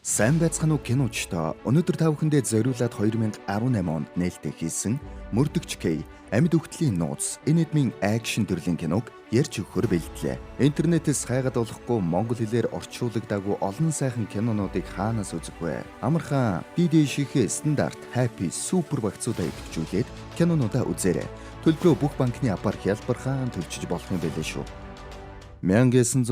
Сайн байцгаана уу киночтой. Өнөөдөр та бүхэндээ зориулаад 2018 онд нээлттэй хийсэн Мөрдөгч K амьд үхтлийн нууц энэдмийн акшн төрлийн киног ярьж өгөхөр бэлдлээ. Интернетээс хайгаад болохгүй монгол хэлээр орчуулагдаагүй олон сайхан кинонуудыг хаанаас үзэх вэ? Амархан DD шихэ стандарт happy супер багцуудаа идэвхжүүлээд кинонуудаа үзээрэй. Төлбөрөө бүх банкны апаар хялбархан төлчиж болох юм байлээ шүү. 1979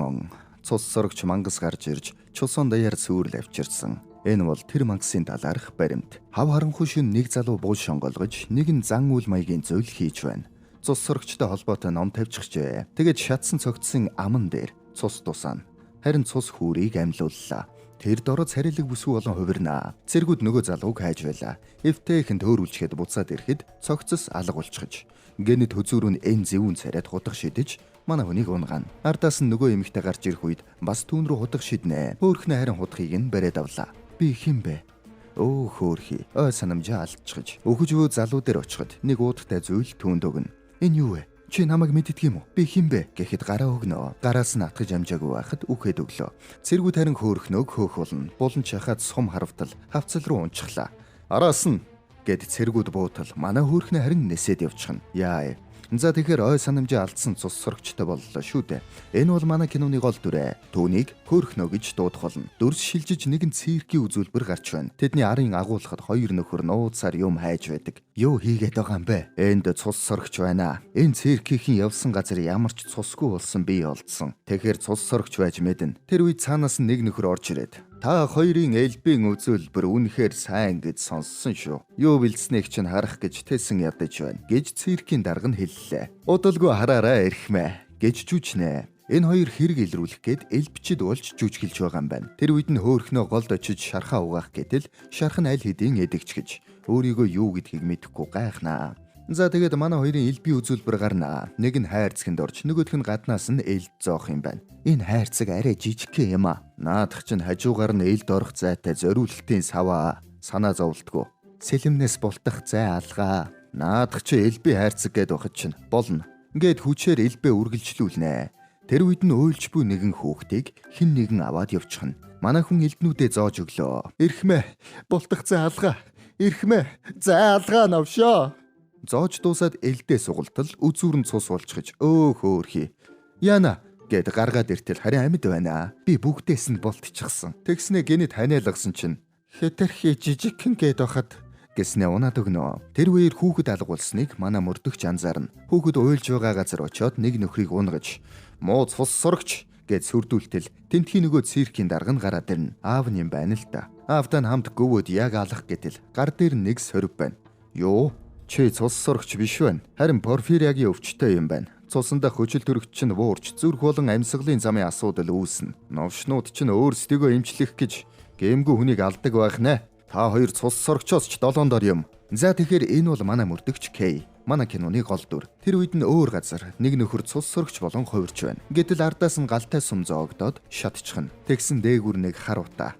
он цус сорогч мангас гарч ирж чусон даяар сүүрл авчирсан. Энэ бол тэр мангасын талаарх баримт. Хав харанхуй шин нэг залуу буу шонголгож нэг нь зан үйл маягийн зөвл хийж байна. Цус сорогчтой холбоотой ном тавьчихжээ. Тэгээд шатсан цогцсон аман дээр цус тусаана. Харин цус хүүрийг амьлууллаа. Тэр дороо царилэг бүсгүй болон хувирнаа. Цэргүүд нөгөө залууг хайж байлаа. Эвтэйхэн төөрүүлчихэд буцаад ирэхэд цогцос алга болчихж. Гэнэт хөзүүрүүн эн зэвүүн царайд хутга шидэж манай хүнийг унгана. Ардаас нь нөгөө эмэгтэй гарч ирэх үед бас түүн рүү хутга шиднэ. Хөөхнө харин хутгийг нь бариад авлаа. Би хэн бэ? Өө хөөхий. Ой санамжаа алдчихж. Өгөжөө залуу дээр очиход нэг уудтай зүйл түүнд өгнө. Энэ юу вэ? Чи намайг мэддэг юм уу? Би хэн бэ? Гэхэд гараа өгнө. Гараас нь атгаж амжаагүй байхад үхээд өглөө. Цэргүүд харин хөөхнөөг хөөх болно. Булан чахаад сум харавтал хавцал руу унчихлаа. Араас нь гэд цэргүүд буутал манай хөөхнө харин нэсэд явчихна. Яа. За тэгэхээр ой санамжаа алдсан цус сорогчтой боллоо шүү дээ. Энэ бол манай киноны гол дүрэ. Түүнийг хөөхнө гэж дуудах болно. Дүрс шилжиж нэгэн циркийн үзүүлбэр гарч байна. Тэдний арын агуулхад хоёр нөхөр нууцаар юм хайж байдаг. Юу хийгээд байгаа юм бэ? Энд цус сорогч байна. Энэ циркийн явсан газар ямар ч цусгүй болсон бий олдсон. Тэгэхээр цус сорогч байж мэднэ. Тэр үед цаанаас нэг нөхөр орж ирээд та хоёрын элбийн үзүүлбэр үнэхээр сайн гэж сонссон шүү. Юу бэлдсэнийг чинь харах гэж тэсэн ядаж байна гэж циркийн дарга нь хэллээ. Удалгүй хараараа эрхмэ гэж жүжнэ. Энэ хоёр хэрэг илрүүлэх гээд элбчид болж жүжиглж байгаа юм байна. Тэр үед нь хөөхнөө голд очиж шархаа угаах гэтэл шарх нь аль хэдийн эдэгч гэж өөрийгөө юу гэдгийг мэдэхгүй гайхнаа. За тэгээд манай хоёрын элбийн үзүүлбэр гарнаа. Нэг нь хайрцагт орж нөгөөх нь гаднаас нь элд зоох юм байна. Энэ хайрцаг арай жижиг юм аа. Наадах чинь хажуугаар нь элд орох зайтай зориулалтын саваа. Санаа зовлтгүй. Сэлэмнээс бултах зай алгаа. Наадах чи элбийн хайрцаг гэд бахад чинь болно. Ингээд хүчээр элбээ үргэлжлүүлнэ. Тэр үед нь уйлж буй нэгэн хүүхдийг хэн нэгэн аваад явчихна. Манай хүн элднүүдээ зоож өглөө. Ирхмэ. Бултах зай алгаа. Ирхмэ. Зай алгаа навшоо. Зоож дуусаад элдээ сугалтал үзүүрэн цус болчихж өө хөөхий. Яна гэд гаргаад иртэл харин амьд байна. Би бүгдээс нь бултчихсан. Тэгснэ гинэд ханиалгасан чинь хэтэрхий жижигхэн гэд бахад гэснэ унаад өгнө. Тэр үеэр хүүхэд алга болсныг манай мөрдөгч анзаарна. Хүүхэд уйлж байгаа газар очиод нэг нөхрийг унгаж муу цус сорогч гэд сүрдүүлтэл тентхийн нөгөө циркийн дарга нь гараад ирнэ. Аав нь юм байна л да. Аавтай хамт гөвөөд яг алах гэтэл гар дээр нэг сорив байна. Юу? Чи цус сорогч биш байна. Харин порфириагийн өвчтэй юм байна. Цусандаа хөжил төрөгч чинь буурч зүрх болон амьсгалын замын асуудал үүснэ. Новшнууд чинь өөрсдийгөө эмчлэх гэж гэмгүй хүнийг алдаг байх нэ. Та хоёр цус сорогчоос ч долоондор юм. За тэгэхээр энэ бол манай мөрдөгч K. Манай киноны гол дүр. Тэр үед нь өөр газар нэг нөхөр цус сорогч болон хувирч байна. Гэтэл ардаас нь галтай сум зоогдоод шатчихна. Тэгсэн дээгүр нэг хар утаа.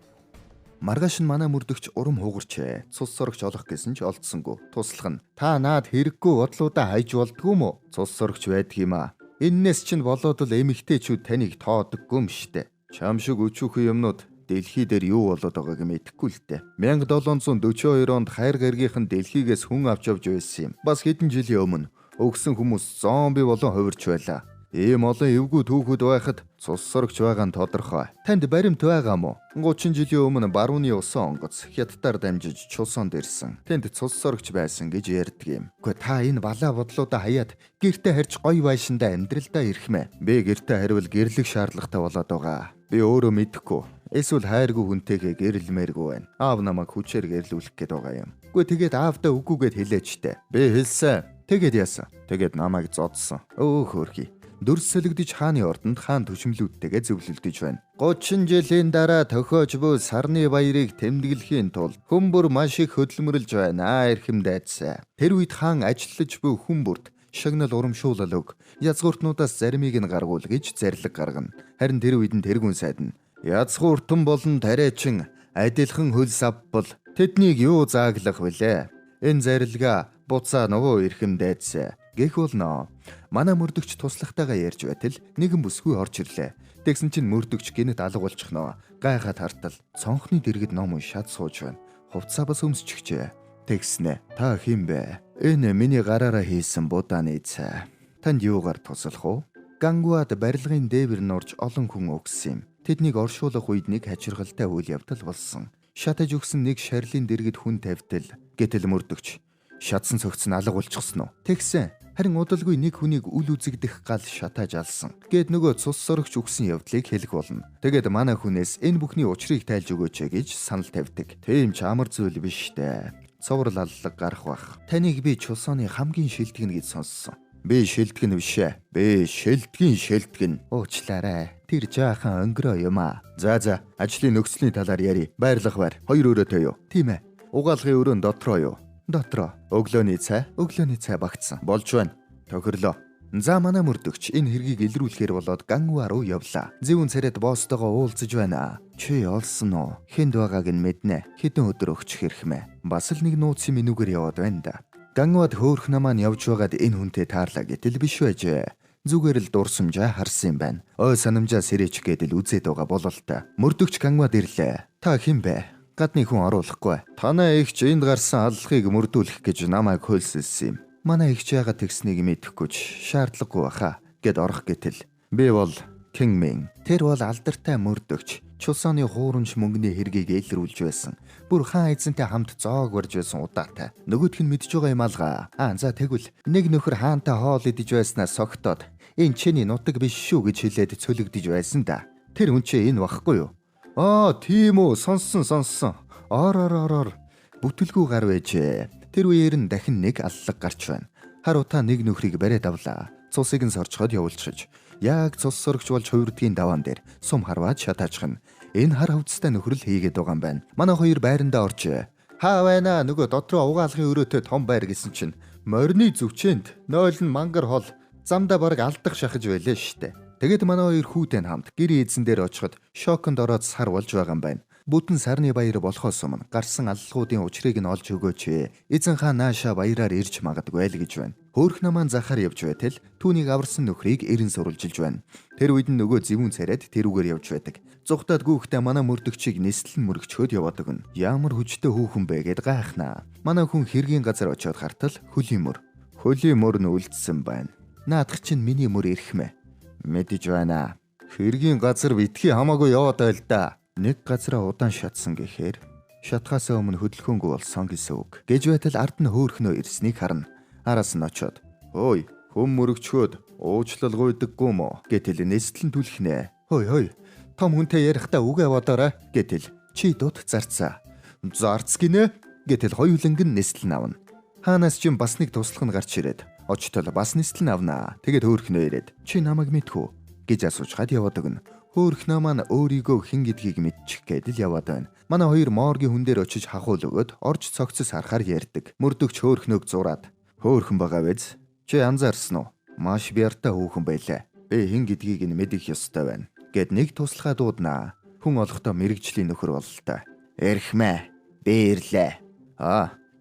Маргааш нь манай мөрдөгч урам хугарчээ. Цус сорогч олох гэсэн ч олдсонгүй. Туслах нь та наад хэрэггүй бодлуудаа хайж болдгоо мө? Цус сорогч байдаг юм аа. Эннээс чинь болоод л эмэгтэйчүүд таныг тоодоггүй юм штэ. Чам шиг өчүүхэн юмнууд дэлхий дээр юу болоод байгааг мэдэхгүй л дээ. 1742 онд хайр гаргийнхан дэлхийгээс хүн авч явж байсан юм. Бас хэдэн жилийн өмнө өгсөн хүмүүс зомби болон хувирч байлаа. Ийм олон эвгүй түүхүүд байхад цус сорогч байгаа нь тодорхой. Танд баримт байгаа мó? 30 жилийн өмнө барууны усан онгоц хятадаар дамжиж чулсонд ирсэн. Тэнд цус сорогч байсан гэж ярьдаг юм. Гэхдээ та энэ балаа бодлуудаа хаяад гэртээ харж гоё байшиндаа амьдралдаа ирхмэ. Би гэртээ харивал гэрлэх шаардлагатай болоод байгаа. Би өөрөө мэдэхгүй. Эсвэл хайргүй хүнтэйгээ гэрэлмээргүй байна. Аав намайг хүчээр гэрлүүлэх гээд байгаа юм. Гэхдээ тэгээд аавдаа үгүйгээд хэлээчтэй. Би хэлсэн. Тэгээд яасан. Тэгээд намайг зодсон. Өө хөөрхий. Дүрс солигдож хааны ордонд хаан төчмлүүдтэйгээ зөвлөлдөж байна. 30 жилийн дараа тохиож буй сарны баярыг тэмдэглэхийн тулд хүмүүр маш их хөдөлмөрлж байна. Эрхэм дайцаа. Тэр үед хаан ажиллаж буй хүмүүрт шагнал урамшуулал өг. Язгууртнуудаас заримыг нь гаргуул гэж зарлиг гаргана. Харин тэр үед нь тэргүүн сайд нь язгууртан болон тариачин адилхан хөлс авбал тэднийг юу зааглах вүлээ? Энэ зарлига буцаа нөгөө эрхэм дайцаа. Гэх болно. Манай мөрдөгч туслахтайгаа ярьж байтал нэгэн бүсгүй орж ирлээ. Тэгсэн чинь мөрдөгч гинэт алга болчихноо. Гайхаад хартал цонхны дэргэд ном уншаад сууж байна. Хувцаа бас өмсчихжээ. Тэгснэ. Та хэн бэ? Энэ миний гараараа хийсэн будааны цай. Танд юугаар туслах уу? Гангуад барилгын дээвэр нурж олон хүн өгсөн юм. Тэднийг оршуулах үед нэг хачиргалтай үйл явдал болсон. Шатаж өгсөн нэг шарлийн дэргэд хүн тавьтал. Гэтэл мөрдөгч шатсан цогц нь алга болчихсон уу? Тэгсэн. Харин удалгүй нэг хүнийг үл үзэгдэх гал шатааж алсан. Гэт нөгөө цус сорогч өгсөн явдлыг хэлэх болно. Тэгээд манай хүнээс энэ бүхний учрыг тайлж өгөөч гэж санал тавьдаг. Тийм ч амар зүйл биш дээ. Цоврал аллаг гарах бах. Таныг би чулсооны хамгийн шилтгэн гэж сонссон. Би шилтгэн биш ээ. Би шилтгэн. Уучлаарай. Тэр жаахан өнгөрөө юм аа. За ажлын нөхцөлийн талаар яри. Байрлах байр. Хоёр өрөөтэй юу? Тийм ээ. Угаалгын өрөөнд дотроо юу? Дотроо. Өглөөний цай багтсан. Болж байна. Тохирлоо. За манай мөрдөгч энэ хэргийг илрүүлэхээр болоод Гангуа руу явлаа. Зэвүүн царайд босстойгоо уулзаж байна. Чи олсон уу? Хэнд байгааг нь мэднэ. Хэдэн өдөр өгчих хэрхмэ. Бас л нэг нууцын менюгээр яваад байна да. Гангуад хөөрхнөө маань явж байгаад энэ хүнтэй таарлаа гэтэл биш байжээ. Зүгээр л дурсамжаа харсан юм байна. Ой санамжаа сэрээч гэдэл үзээд байгаа бололтой. Мөрдөгч Гангуад ирлээ. Та хэн бэ? Гадны хүн оруулахгүй. Танай ихч энд гарсан аллахыг мөрдүүлэх гэж намайг хөлсөлсөн юм. Манай ихч яагаад тэгснийг мэдэхгүй ч шаардлагагүй баха гэд орох гэтэл би бол Кингмин. Тэр бол алдартай мөрдөгч. Чулсооны хуурамч мөнгөний хэргийг илрүүлж байсан. Бүр хаан эзэнтэй хамт зоог барьж байсан удаатай. Нөгөөх нь мэдж байгаа юм алгаа. За тэгвэл нэг нөхөр хаантай хоол идэж байснаа согтоод энэ чиний нутаг биш шүү гэж хэлээд цөлөгдөж байсан да. Тэр хүн чинь энэ бахгүй юу? Тийм үү, сонссон. Ор. Бүтэлгүй гар байжээ. Тэр үеэр нь дахин нэг аллаг гарч байна. Харуута нэг нөхрийг бариад авлаа. Цусыг нь сорчход явуулчихж. Яг цус сорогч болж хувирдгийн даваан дээр сум харваад шатаачхан. Энэ хар хувцастай нөхрөл хийгээд байгаа юм байна. Манай хоёр байрандаа орж. Хаа байна? Нөгөө дотроо угаалгын өрөөтэй том байр гэсэн чинь морины зүвчэнд нойлн мангар хол замдаа бараг алдах шахаж байлээ штэ. Тэгээд манай хоёр хүүтэй хамт гэр эзэн дээр очиход шоконд ороод сар болж байгаа юм байна. Бүтэн сарны баяр болохоос өмнө гарсан аллагуудын учрыг нь олж өгөөч. Эзэн хаан наашаа баяраар ирж магадгүй л гэж байна. Хөөрхнөө маань захаар явж байтал түүнийг аварсан нөхрийг эрен сурвалжилж байна. Тэр үед нь нөгөө зэвүүн царайд тэрүүгээр явж байдаг. Зүхтаад гүүхтээ манай мөрдөгчийг нислэн мөрөгчөөд яваад өгнө. Ямар хүчтэй хүүхэн бэ гэд гайхнаа. Манай хүн хэргийн газар очиод хартал хөлийн мөр нь үлдсэн байна. Наадах чинь миний мөр ирэхмэ. Мэдэж байна. Хэргийн газар битгий хамаагүй яваад байл да. Нэг газараа удаан шатсан гэхээр шатхаас өмнө хөдөлгөөнгүй болсон гэсэн үг. Гэж байтал ард нь хөөрхнөө ирснийг харна. Араас нь очиод "Ой, хүм мөрөгчгөөд уучлал гуйдаггүй мó" гэтэл нэстлэн түлхнэ. "Хой, том хүнтэй ярихдаа үгээ бодоорой" гэтэл чи дут зарцаа. "Зарц гинэ" гэтэл хоёуланг нь нэстлэн авна. Хаанаас ч бас нэг туслах нь гарч ирээд очтол бас нэстлэн авнаа. Тэгээд хөөрхнөө ирээд "Чи намайг мэдхүү" гэж асууж хад яваад өгнө. Хөөрхнөө маань өөрийгөө хэн гэдгийг мэдчих гэдэл яваад байна. Манай хоёр моргийн хүн дээр очиж хахуул өгöd орж цогцос харахаар ярьдаг. Мөрдөгч хөөрхнөөг зураад "Хөөрхөн байгаа биз? Чи анзаарсан уу? Маш бияртай хүүхэн байлаа. Би хэн гэдгийг нь мэдэх ёстой байна" гэд нэг туслахаа дууднаа. Хүн олохдоо мэрэгжлийн нөхөр бололтой. "Эрхмэ. Би ирлээ.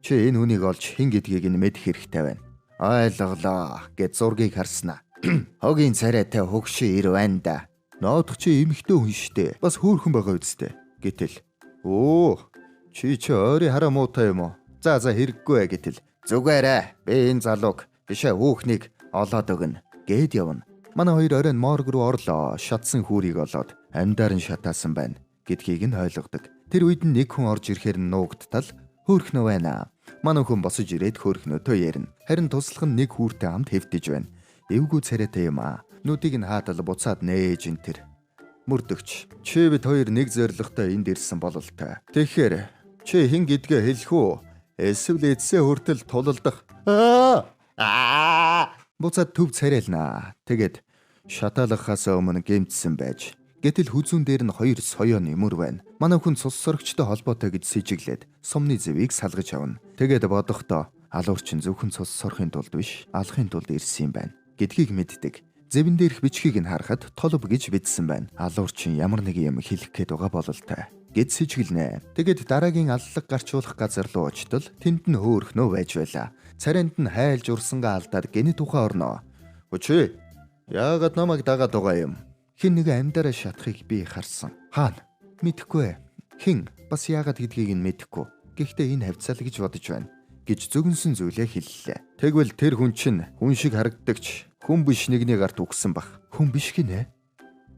Чи энэ хүнийг олж хэн гэдгийг нь мэдэх хэрэгтэй байна." "Ойлголоо" гэд зургийг харснаа. "Хогийн царайтай хөгшин ир байна да. Наадах чи эмхтэй хүн штэ. Бас хөөрхөн байгаа үсттэй" гэтэл чи ойрын хараа муутай юм уу? За хэрэггүй гэтэл "Зүгээрээ. Би энэ залууг бишээ хүүхнийг олоод өгнө" гэд явна. Манай хоёр оройн морг руу орлоо. Шатсан хүүрийг олоод амьдаар нь шатаасан байна гэдгийг нь ойлгодог. Тэр үед нэг хүн орж ирэхээр нуугдтал "Хөөрхнөө байна." Манай хүн босож ирээд хөөрхнөөтөө ярина. Харин туслах нь нэг хүүртэй хамт хэвтэж байна. Эвгүй царайтай юм аа. Нүдийг нь хаатал буцаад нээж ин тэр. Мөрдөгч чи бид хоёр нэг зоригтой энд ирсэн бололтой. Тэгэхээр чи хэн гэдгээ хэлэх үү? Эсвэл эцсээ хүртэл тулалдах. Буцаад төв царайлнаа. Тэгээд шатаалгахаас өмнө гэмтсэн байж. Гэтэл хүзүүн дээр нь хоёр соёо нэмүр байна. Манай хүн цус сорогчтой холбоотой гэж сэжиглээд сумны зэвийг салгаж авна. Тэгээд бодохдоо алуурчин зөвхөн цус сорохын тулд биш, алахын тулд ирсэн юм байна гэдгийг мэддэг. Зэвэн дээрх бичгийг нь харахад толб гэж бичсэн байна. Алуурчин ямар нэг юм хэлэх гээд байгаа бололтой гэд сэжиглэнэ. Тэгээд дараагийн аллаг гарчуулах газар руу очтол тэнд нь хөөрхнөө байж байлаа. Царайнд нь хайлж урсангаа алдаад гэнэ тухай орноо. "Өчөө, яагаад намайг дагаад байгаа юм? Хэн нэгэн амьдараа шатахыг би харсан. Хаана? Мэдэхгүй. Хэн? Бас яагаад гэдгийг нь мэдэхгүй. Гэхдээ энэ хавцал гэж бодож байна гэж зөгнсөн зүйлээ хэллээ. Тэгвэл тэр хүн чинь хүн шиг харагддагч хүн биш нэгний гарт үгсэн бах. Хүн биш гинэ.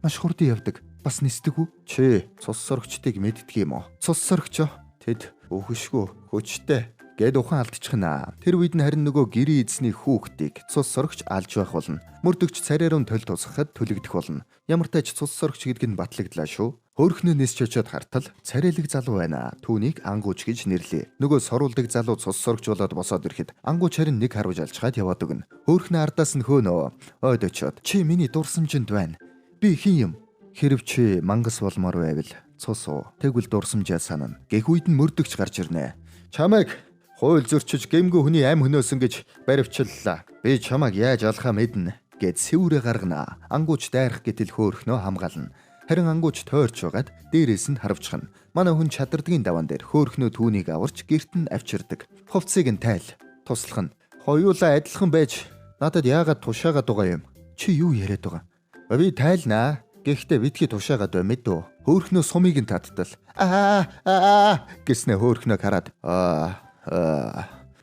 Маш хурдан явдаг. Бас нисдэг үү? Чи цус сорогчдыг мэддэг юм уу? Цус сорогчоо? Тэд өөхшгөө хүчтэй гэд ухаан алдчихна. Тэр үед нь харин нөгөө гэрийн эзний хүүхдийг цус сорогч алж байх болно. Мөрдөгч царайруу төл тусахад төлөгдөх болно. Ямар ч тач цус сорогч гэдэг нь батлагдлаа шүү. Хөөрхнөө нисч очиод хартал царайлаг залуу байна. Түүнийг ангууч гэж нэрлэе. Нөгөө соруулдаг залуу цус сорогч болоод босоод ирэхэд ангууч харин нэг харуулж алчгаад яваад өгнө. Хөөрхнөө ардаас нь хөөнөө. Ойд очиод чи миний дурсамжинд байна. Би хэн юм? Хэрв чи мангас болмоор байвал цус уу. Тэгвэл дурсамжаа санана. Гэх үед нь мөрдөгч гарч ирнэ. Чамайг хууль зөрчиж гэмгүй хүний амь хөнөөсөн гэж баривчлалаа. Би чамайг яаж алхаа мэднэ гэд сэврээ гаргана. Ангууч дайрах гэтэл хөөрхнөө хамгаална. Харин ангууч тойрч байгаад дээрээс нь харавчхна. Манай хүн чадвардгийн даван дээр хөөрхнөө түүнийг аварч гэрт нь авчирдаг. Хувцсыг нь тайл. Туслах нь. Хоёулаа адилхан байж надад яагаад тушаагаад байгаа юм? Чи юу яриад байгаа? Би тайлнаа. Гэхдээ битгий тушаагаад бай мэдв. Хөөрхнөө сумыг нь таттал. Гэснэ хөөрхнөө хараад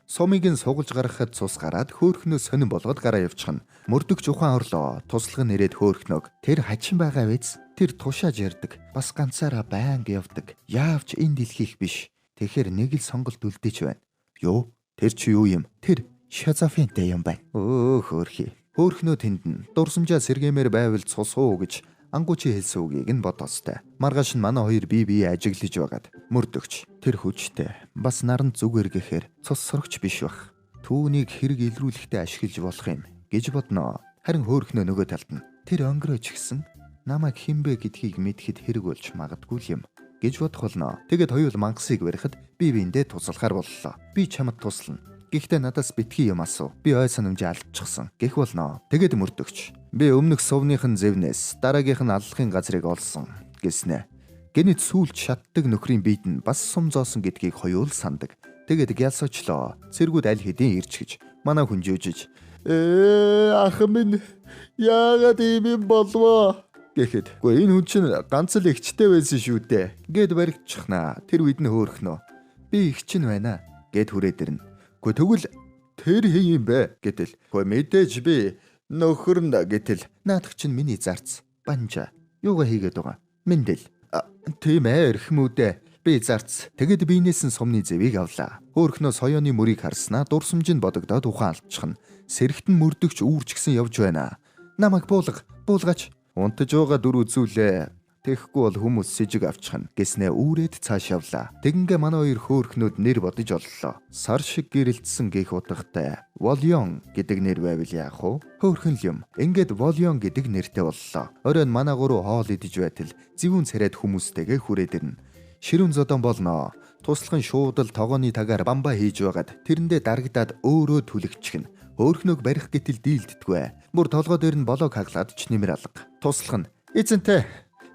сумыг нь сугалж гаргахад цус гараад хөөрхнөө сонирн болгоод гараа явчихна. Мөрдөгч ухаан орлоо. Туслах нь ирээд хөөрхнөөг тэр хачин байгаа биз? Тэр тушааж ярддаг. Бас ганцаараа байнга явдаг. Яавч энэ дэлхийх биш. Тэгэхээр нэг л сонголт үлдээч байна. Юу? Тэр чи юу юм? Тэр шизофрентэй юм байна. Хөөрхий. Хөөрхнөө тэнд нь дурсамжаа сэргэмээр байвал цус уу гэж ангуучи хэлсэн үгийг нь бодоостай. Маргааш нь манай хоёр бие ажиглаж байгаад мөрдөгч тэр хүчтэй бас наранд зүгээр гэхээр цус сорогч биш бах. Түүнийг хэрэг илрүүлэхдээ ашиглаж болох юм гэж бодноо. Харин хөөрхнөө нөгөө талд нь тэр онгорооч гисэн намайг хинбэ гэдгийг мэдхэд хэрэг болж магадгүй юм гэж бодох болно. Тэгэд хоёул мангасыг барихад бие биендээ туслахаар боллоо. Би чамд туслана. Гэхдээ надаас битгий юм асуу. Би ой санамжаа алдчихсан. Гэх болно. Тэгэд мөрдөгч. Би өмнөх сувныхын зэвнээс дараагийнх нь аллахын газрыг олсон гэснэ. Гэнэт сүүлд шатдаг нөхрийн биед нь бас сум зоосон гэдгийг хоёул сандаг. Тэгэд гялсочлоо. Цэргүүд аль хэдийн ирж гэж манай хүн жөөжиж ах минь яагаад ийм болвоо гэхэд үгүй энэ хүн чинь ганц л ихчтэй байсан шүү дээ гэд баригдчихнаа. Тэр үед нь хөөрхнөө би их чинь байна гэд хүрээд ирнэ. Гэхдээ тэгвэл тэр хин юм бэ гэтэл үгүй мэдээж би нөхөрн гэтэл наадах чинь миний зарц банжа юугаа хийгээд байгаа мэндэл тийм эрхмүүдэ би зарц тэгэд биенээс нь сумны зэвийг авлаа. Хөөрхнөө соёоны мөрийг харснаа дурсамж нь бодогдоод ухаан алдчихна. Сэрэгт нь мөрдөгч үүрч гисэн явж байна. Намайг буулгач унтаж байгаа дүр үзүүлээ. Тэгэхгүй бол хүмүүс сэжиг авчихна гэснээ үүрээд цааш явлаа. Тэгингээ манай хоёр хөөрхнүүд нэр бодож оллоо. Сар шиг гэрэлтсэн гих утгатай Волён гэдэг нэр байвал яах вэ? Хөөрхөн л юм. Ингээд Волён гэдэг нэртэй боллоо. Оройн манай гурав хоол идэж байтал зэвүүн царайд хүмүүстэйгээ хүрээд ирнэ. Ширүүн зодон болно. Туслахын шуудал тогооны тагаар бамбаа хийж байгаад тэрэндээ дарагдаад өөрөө түлэгчихнэ. Хөөрхнөөг барих гэтэл дийлддэггүй. Бүр толгой дээр нь болоог хаглаад ч нэмэр алга. Туслах нь эзэнтэй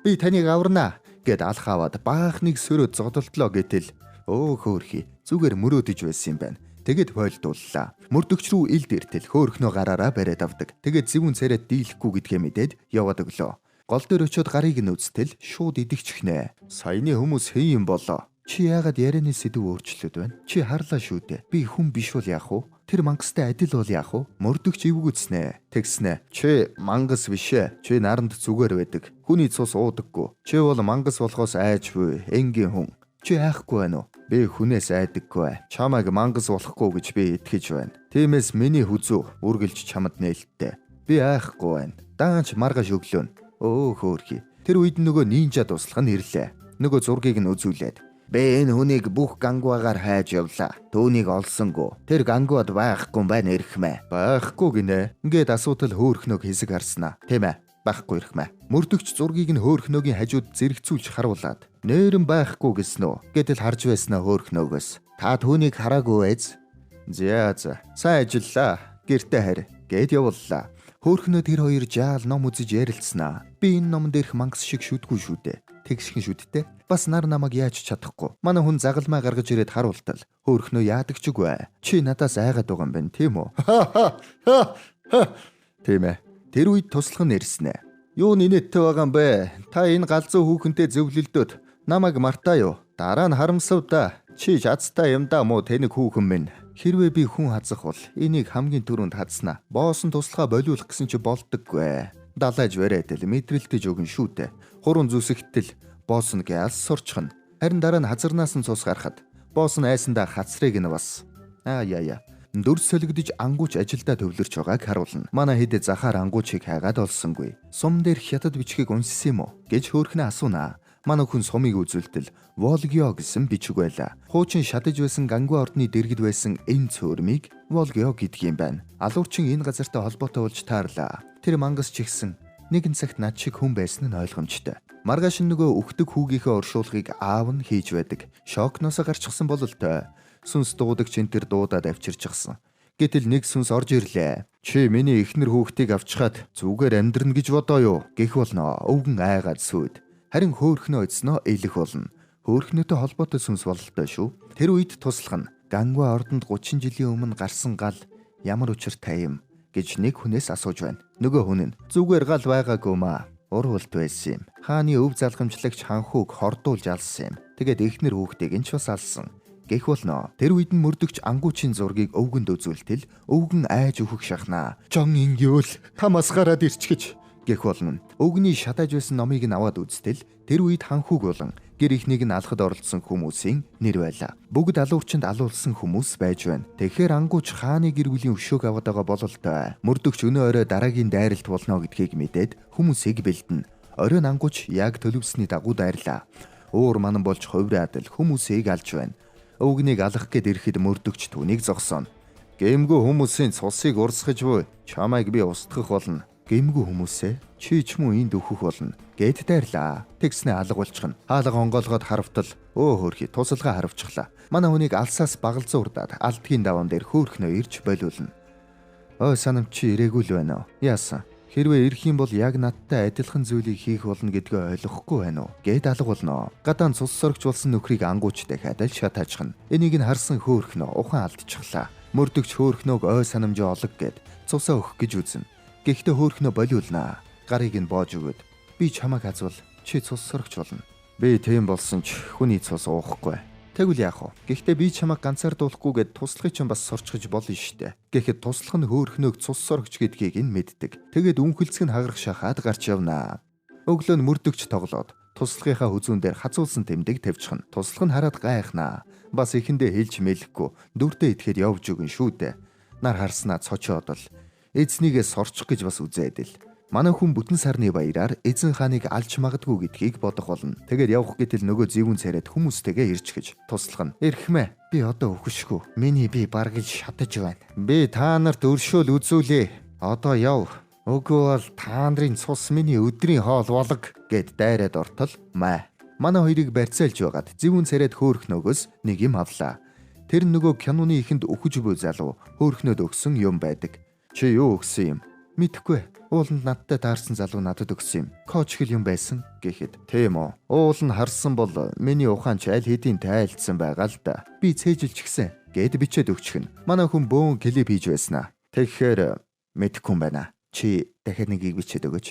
би таныг аварнаа гэд алх аваад баахныг сөрөө зодолтлоо гэтэл хөөрхий зүгээр мөрөөдөж байсан юм байна. Тэгэд бойлдууллаа. Мөрдөгч рүү илд иртэл хөөрхнөө гараараа бариад авдаг. Тэгэд зэвүүн царайд дийлэхгүй гэдгээ мэдээд яваад өглөө. Гол дээр очиод гарыг нь үзтэл шууд идэгчихнэ. Саяны хүмүүс хэн юм болоо? Чи яагаад ярианы сэдв өөрчлөд байна? Чи харлаа шүү дээ. Би хүн биш бол яах вэ? Тэр мангастай адил бол яах вэ? Мөрдөгч эвгүүцнэ. Тэгснэ. Чи мангас биш ээ. Чи наранд зүгээр байдаг. Хүний цус уудаггүй. Чи бол мангас болохоос айж буй энгийн хүн. Чи айхгүй байна уу? Би хүнээс айдаггүй. Чамайг мангас болохгүй гэж би итгэж байна. Тиймээс миний хүзүү үргэлж чамд нээлттэй. Би айхгүй байна. Даанч маргааш өглөө. Хөөрхий. Тэр үед нөгөө нинжа туслах нь ирлээ. Нөгөө зургийг нь үзүүлээд би энэ хүнийг бүх гангуагаар хайж явлаа. Түүнийг олсонгүй. Тэр гангуад байхгүй байна эрхмэ. Байхгүй гинэ. Ингээд асуудал хөөрхнөөг хэсэг харснаа. Тийм ээ. Байхгүй эрхмэ. Мөрдөгч зургийг нь хөөрхнөөгийн хажууд зэрэгцүүлж харуулад нээрэн байхгүй гэсэн үү? Гэтэл харж байснаа хөөрхнөөгөөс. Та түүнийг хараагүй эз? За. Сайн ажиллаа. Гэртээ харь. Гэд явууллаа. Хөөрхнөө тэр хоёр жаал ном үзэж ярилцсанаа. Би энэ номон дээрх мангас шиг шүдгүй шүү дээ. Тэгшхэн шүдтэй. Бас нар намайг яаж чадахгүй. Манай хүн загалмай гаргаж ирээд харуултал. Хөөрхнөө яадаг ч үгүй. Чи надаас айгаад байгаа юм байна, тийм үү? Тийм ээ. Тэр үед туслах нь ирснэ. Юу нинэттэй байгаа юм бэ? Та энэ галзуу хүүхэнтэй зөвлөлдөөд намайг мартаа юу? Дараа нь харамсав да. Чи шацтай юм да мó тэнэг хүүхэн минь. Хэрвээ би хүн хазах бол энийг хамгийн түрүүнд хадснаа. Боосон туслахаа болиулах гэсэн чи болдоггүй. Далайж бариад л мэдрэлтэж өгөн шүү дээ. Хурун зүсэгтэл боос нь гялс сурчхна. Харин дараа нь хазарнаас нь цус гарахад боос нь айсандаа хацрыг нь бас. Яа. Дөрс солигдож ангууч ажилдаа төвлөрч байгааг харуулна. Манай хэд захаар ангуучийг хайгаад олсонгүй. Сум дээр хятад бичгийг уншсан юм уу гэж хөөрхнөө асуунаа. Манай хүн сумыг үзүүлтэл Волгио гэсэн бичиг байлаа. Хуучин шатаж байсан гангуй ордны дэргэд байсан энэ цөөрмийг Волгио гэдэг юм байна. Алуурчин энэ газартай холбоотой болж таарлаа. Тэр мангас ч ихсэн нэгэн цагт над шиг хүн байсан нь ойлгомжтой. Маргааш нөгөө өгдөг хүүгийнхээ оршуулгыг аав нь хийж байдаг. Шокноос гарчихсан бололтой. Сүнс дуудагч энэ төр дуудаад авчирчихсан. Гэтэл нэг сүнс орж ирлээ. Чи миний эхнэр хүүхдийг авчихад зүгээр амьдрна гэж бодоо юу? Гэх болно. Өвгөн айгаад сүйд. Харин хөөхнөө эзнөө эйлэх болно. Хөөхнөөтэй холбоотой сүнс бололтой шүү. Тэр үед туслах нь гангуй ордонд 30 жилийн өмнө гарсан гал ямар учиртай юм гэж нэг хүнээс асууж байна. Нөгөө хүн нь зүгээр гал байгаагүй маа. Урвалт байсан юм. Хааны өв залгамжлагч ханхууг хордуулж алсан юм. Тэгээд эхнэр хүүхдийг нь ч бас алсан. Гэх болно. Тэр үед нь мөрдөгч ангуучийн зургийг өвгөнд үзүүлтэл өвгөн айж өөхөх шахнаа. Жон ингэвэл тамаас гараад ирчихэж гэх болно. Өвгний шатааж байсан номыг нь аваад үзтэл тэр үед ханхууг болон гэр ихнийг нь алхад оролцсон хүмүүсийн нэр байлаа. Бүгд алуурчинд алуулсан хүмүүс байж байна. Тэгэхээр ангууч хааны гэр бүлийн өшөөг аваад байгаа бололтой. Мөрдөгч өнөө орой дараагийн дайралт болно гэдгийг мэдээд хүмүүсийг бэлдэнэ. Оройн ангууч яг төлөвлөсний дагуу дайрлаа. Уур манан болж хувраад л хүмүүсийг алж байна. Өвгнийг алах гээд ирэхэд мөрдөгч түүнийг зогсооно. Гэмгүй хүмүүсийн цусыг урсгаж буй. Чамайг би устгах болно. Гэмгүй хүмүүсээ чи ч муу энд өөхөх болно. Гэт дайрлаа. Тэгснэ алга болчихно. Хаалга онгоолгоод харавтал хөөрхи тусалгаа харавчихлаа. Манай хүнийг алсаас багалзуу урдаад алдгийн даван дээр хөөрхнөө ирж болиулна. Санам чи ирээгүй л байна уу? Яасан? Хэрвээ ирэх юм бол яг надтай адилхан зүйлийг хийх болно гэдгээ ойлгохгүй байна уу? Гэд алга болно. Гадаан цус сорогч болсон нөхрийг ангуучтай хадал шатаажхна. Энийг нь харсан хөөрхнөө ухаан алдчихлаа. Мөрдөгч хөөрхнөөг санамжаа олог гэд цусаа өгөх гэж үзнэ. Гэхдээ хөөрхнөө болиулнаа. Гарыг нь боож өгöd. Би чамайг хазвал чи цус сорогч болно. Би тийм болсон ч хүний цус уухгүй. Тэгвэл яах вэ? Гэхдээ би чамайг ганцаардуулахгүйгээд туслахыг ч бас сорчгож болно штэ. Гэхэд туслах нь хөөрхнөөг цус сорогч гэдгийг нь мэддэг. Тэгээд үнхэлцэг нь хагарах шахаад гарч явнаа. Өглөө нь мөрдөгч тоглоод туслахынхаа хүзүүн дээр хазуулсан тэмдэг тавьчихна. Туслах нь хараад гайхнаа. Бас ихэндээ хэлж мэлэхгүй дүрдээ итгэхэд явж өгөн шүү дээ. Нар харснаа цочоод л эзнийгээ сорчих гэж бас үзээд л. Манай хүн бүтэн сарны баяраар эзэн хааныг алж магадгүй гэдгийг бодох болно. Тэгээд явах гэтэл нөгөө зэвүүн царайд хүмүүстэйгээ ирч гэж туслах нь. Эрхмээ би одоо өвхөшгүй. Миний би баргаж шатаж байна. Би та нарт өршөөл үзүүлээ. Одоо яв. Үгүй бол та нарын цус миний өдрийн хоол болог гэд дайраад ортол маа. Манай хоёрыг барьцаалж байгаад зэвүүн царайд хөөрхнөөгөөс нэг юм авлаа. Тэр нөгөө киноны ихэнд өхөж буй залуу хөөрхнөд өгсөн юм байдаг. Чи юу өгсөн юм? Мэдхгүй. Ууланд надтай таарсан залуу надад өгсөн юм. Коуч хэл юм байсан гэхэд. Тийм үү. Уул нь харсан бол миний ухаан ч аль хэдийн тайлцсан байгаа л да. Би цээжилч гисэн. Гэд бичээд өгчихнэ. Манай хүн бөөн клип хийж байснаа. Тэгэхээр мэдхгүй юм байна. Чи дахиад нэгийг бичээд өгөөч.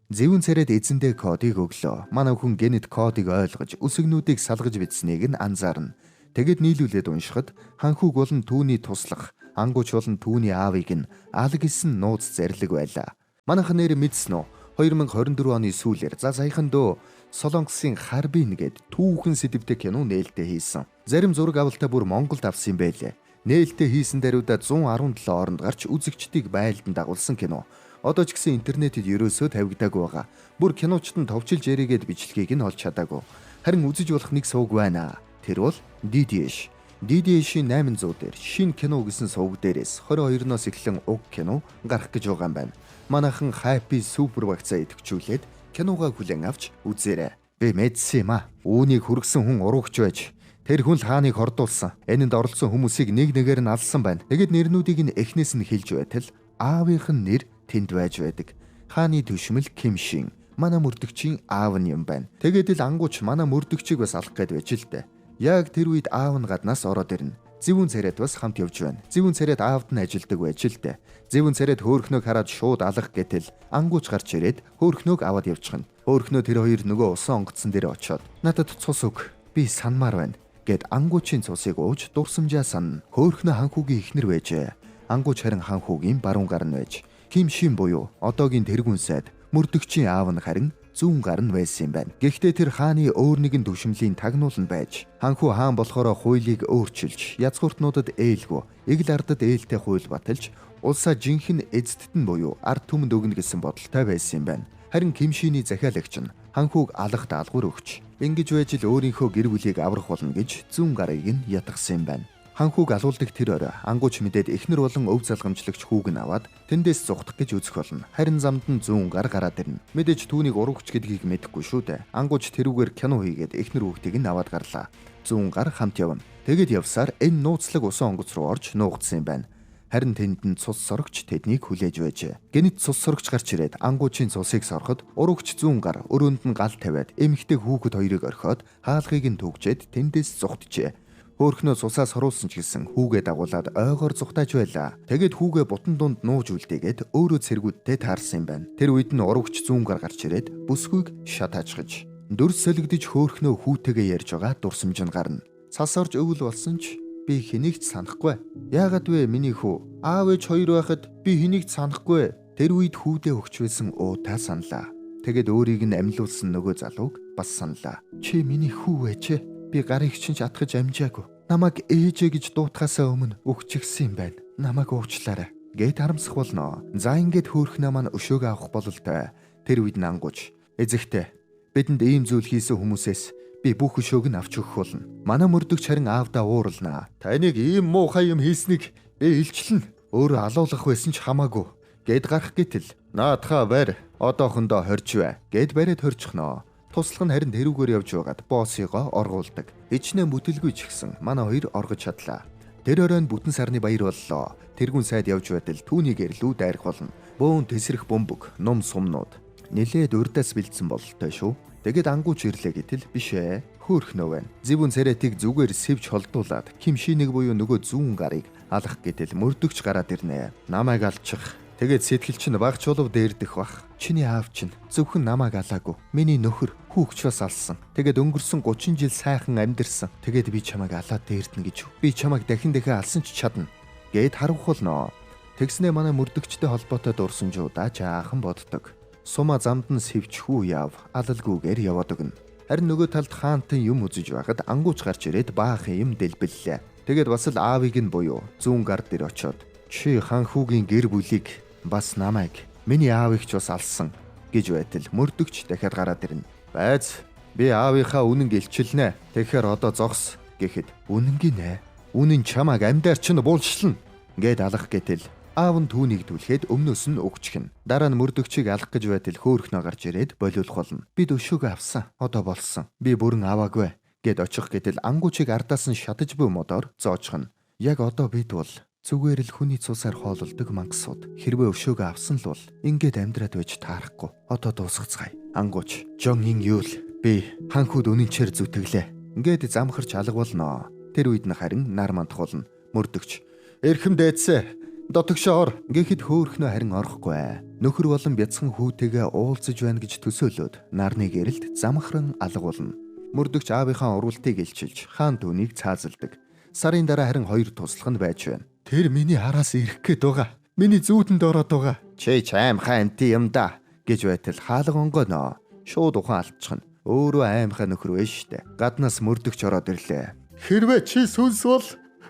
Зэвүүн царайд эзэндээ кодыг өглөө. Манай хүн гэнэт кодыг ойлгож үсэгнүүдийг салгаж бичснийг нь анзаарна. Тэгэд нийлүүлээд уншихад ханхүүг болон түүний туслах, ангууч болон түүний аавыг нь ал гэсэн нууц зарлиг байлаа. Манайхан нэр мэдсэн үү? 2024 оны сүүлээр за саяхан дөө Солонгосын Харбин гээд түүхэн сэдвтэй кино нээлттэй хийсэн. Зарим зураг авалтаа бүр Монголд авсан юм байлээ. Нээлттэй хийсэн даруйда 117 оронд гарч үзэгчдийг байлдан дагуулсан кино. Одоо ч гэсэн интернетэд ерөөсөө тавигдаагүй байгаа. Бүр киночд нь товчилж яригээд бичлэгийг нь олж чадаагүй. Харин үзэж болох нэг сувг байна. Тэр бол DDH. DDH-ийн 800 дээр шинэ кино гэсэн сувг дээрээс 22-ноос эхлэн уг кино гарах гэж байгаа юм байна. Манайхан Happy Super вакцаа идэвхжүүлээд киногаа хүлээн авч үзээрэй. Би мэдсэн юм аа. Үүнийг хүргэсэн хүн уруугч байж тэр хүн л хааныг хордуулсан. Энэнд оролцсон хүмүүсийг нэг нэгээр нь алсан байна. Тэгэд нэрнүүдийг нь эхнээс нь хэлж байтал аавынх нь нэр тэнд байж байдаг. Хааны төшмөл Кимшин. Манай мөрдөгчийн аав нь юм байна. Тэгээд л ангууч манай мөрдөгчийг бас алах гээд байж л дээ. Яг тэр үед аав нь гаднаас ороод ирнэ. Зэвүүн царайд бас хамт явж байна. Зэвүүн царайд аавд нь ажилдаг байж л дээ. Зэвүүн царайд хөөхнөөг хараад шууд алах гэтэл ангууч гарч ирээд хөөхнөөг аваад явчихна. Хөөхнөө тэр хоёр нөгөө усан онгоцсон дээр очиод надад цус өг. Би санмаар байна гэд ангуучийн цусыг ууж дурсамжаа санана. Хөөхнөө ханхүүгийн ихнэр байжээ. Ангууч харин ханхүүгийн баруун гар нь байж. Кимшин буюу одоогийн тэргүүн сайд мөрдөгчийн аав нь харин зүүн гар нь байсан юм байна. Гэхдээ тэр хааны өөр нэгэн түшимлийн тагнуул нь байж ханхүү хаан болохоор хуулийг өөрчилж язгууртнуудад ээлгүй эгэл ардад ээлтэй хууль баталж улсаа жинхэнэ эзэдт нь буюу ард түмэнд өгнө гэсэн бодолтой байсан юм байна. Харин Кимшиний захиалагч нь ханхүүг алах даалгавар өгч ингэж байж л өөрийнхөө гэр бүлийг аврах болно гэж зүүн гарыг нь ятгсан юм байна. Ханхүүг алуулдаг тэр орой ангууч мэдээд эхнэр болон өв залгамжлагч хүүг нь аваад тэндээс зугтах гэж үзэх болно. Харин замд нь зүүн гар гараад ирнэ. Мэдээж түүнийг урагч гэдгийг мэдэхгүй шүү дээ. Ангууч тэрүүгээр кино хийгээд эхнэр хүүхдийг нь аваад гарлаа. Зүүн гар хамт явна. Тэгэд явсаар энэ нууцлаг усан онгоц руу орж нуугдсан юм байна. Харин тэнд нь цус сорогч тэднийг хүлээж байжээ. Гэнэт цус сорогч гарч ирээд ангуучийн цусыг сороход урагч зүүн гар өрөөнд нь гал тавиад эмэгтэй хүүхэд хоёрыг орхиод хаалгыг нь түгжээд тэндээс зугтжээ. Хөөхнөө цусаа соруулсан ч гэсэн хүүгээ дагуулад ойгоор зүхтааж байлаа. Тэгэд хүүгээ бутан дунд нууж үлдээгээд өөрөө цэргүүдтэй таарсан юм байна. Тэр үед нь урагч зүүн гар гарч ирээд бүсгүйг шатаачгаж дөрс солигдож хөөхнөө хүүтэйгээ ярьж байгаа дурсамж нь гарна. Цас орж өвөл болсон ч би хэнийг ч санахгүй. Яагаад вэ миний хүү? Аав ээж хоёр байхад би хэнийг ч санахгүй. Тэр үед хүүдээ өгч байсан уутай саналаа. Тэгэд өөрийг нь амьлуулсан нөгөө залууг бас саналаа. Чи миний хүү вэ? Би гарыг чинь атгаж амжаагүй. Намайг ээжээ гэж дуутахаасаа өмнө өгчихсэн юм байна. Намайг уучлаарай. Гэт харамсах болно. За ингээд хөөхнөө маань өшөөгөө авах бололтой. Тэр үед нь ангууч. Эзэгтэй. Бидэнд ийм зүйл хийсэн хүмүүсээс би бүх өшөөг нь авч өгөх болно. Манай мөрдөгч харин аавдаа уурлнаа. Таныг ийм муухай юм хийснийг би илчлэн. Өөрөө алуулах байсан ч хамаагүй. Гэд гарах гэтэл наадхаа барь. Одоохондоо хорж бай. Гэд бариад хорчихноо. Туслах нь харин тэрүүгээр явж байгаад боссыгоо оргуулдаг. Ичнээ бүтэлгүй ч гэсэн манай хоёр оргож чадлаа. Тэр оройн бүтэн сарны баяр боллоо. Тэргүүн сайд явж байтал түүнийг эрлүү дайрах болно. Бөөн тесрэх бөмбөг, ном сумнууд нилээд урдаас бэлдсэн бололтой шүү. Тэгэд ангууч ирлээ гэтэл биш ээ. Хөөхнөө байна. Зэвүүн царайтыг зүгээр сэвж холдуулаад Кимшинийг буюу нөгөө зүүн гарыг алах гэтэл мөрдөгч гараад ирнэ. Намайг алчих. Тэгээд сэтгэл чинь баг чулуу дээрдэх бах. Чиний аав чинь зөвхөн намайг алаагүй. Миний нөхөр хүүхч бас алсан. Тэгээд өнгөрсөн 30 жил сайхан амьдэрсэн. Тэгээд би чамайг алаад дээрднэ гэж. Би чамайг дахин алсан ч чадна. Гэд харанхуулноо. Тэгснээ манай мөрдөгчтэй холбоотой дурсамжуудаа жаахан боддог. Сумаа замд нь сэвчхүү яв алалгүйгээр яваад өгнө. Харин нөгөө талд хаантан юм үзэж байхад ангууч гарч ирээд баахан юм дэлбэллээ. Тэгээд бас л аавыг нь буюу зүүн гар дээр очиод чи ханхүүгийн гэр бүлийг бас намайг миний аавыг ч бас алсан гэж байтал мөрдөгч дахиад гараад ирнэ. Байз би аавынхаа үнэн гэлчилнэ. Тэгэхээр одоо зогс гэхэд үнэн гинэ. Үнэн чамайг амьдаар чинь буулчлна гэд алах гэтэл аав нь түүнийг түлхээд өмнөөс нь өгчихнэ. Дараа нь мөрдөгчийг алах гэж байтал хөөхнөө гарч ирээд болиулах болно. Бид өшөөгөө авсан. Одоо болсон. Би бүрэн аваагүй гэд очих гэтэл ангуучийг ардаас нь шатаж буй модоор зоочхно. Яг одоо бид бол зүгээр л хүний цусаар хоололдог мангасууд. Хэрвээ өшөөгөө авсан л бол ингээд амьдраад байж таарахгүй. Одоо дуусгацгаая. Ангууч, Жон ин юу л би ханхүүд үнэнчээр зүтгэлээ. Ингээд замхарч алга болноо. Тэр үед нь харин нар мандахулна. Мөрдөгч. Эрхэм дээдсэ. Дотогшоор гэхэд хөөхнөө харин орохгүй. Нөхөр болон бяцхан хүүтэйгээ уулзаж байна гэж төсөөлөөд нарны гэрэлд замхран алга болно. Мөрдөгч аавынхаа урвалтыг илчилж хаан түүнийг цаазалдаг. Сарын дараа харин хоёр туслах нь байж байна. Тэр миний араас ирэх гээд байгаа. Миний зүүдэнд ороод байгаа. Чи аимхай анти юм да гэж байтал хаалга онгоноо. Шууд ухаан алдчихна. Өөрөө аимхай нөхөр вэ штэ. Гаднаас мөрдөгч ороод ирлээ. Хэрвээ чи сүнс бол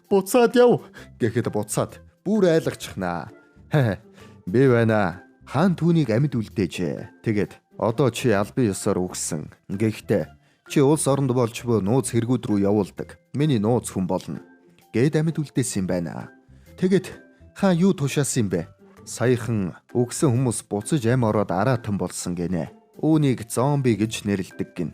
буцаад яв гэхэд буцаад бүр айлгачихнаа. Би байна. Хаан түүнийг амьд үлдээжээ. Тэгээд одоо чи албан ёсоор үгсэн. Гэхдээ чи улс оронд болж буй нууц хэрэгүүд рүү явуулдаг. Миний нууц хүн болно. Гэд амьд үлдээсэн юм байна. Тэгэд хаан юу тушаасан юм бэ? Саяхан үгсэн хүмүүс буцаж ам ороод араатан болсон гинэ. Үүнийг зомби гэж нэрлэдэг гин.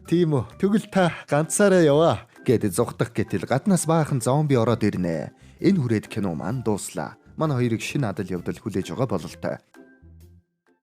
Тийм үү. Тэгвэл та ганцаараа яваа гэд зугтах гэтэл гаднаас баахан зомби ороод ирнэ. Энэ хүрээд кино маань дууслаа. Манай хоёрыг шинэ адал явдал хүлээж байгаа бололтой.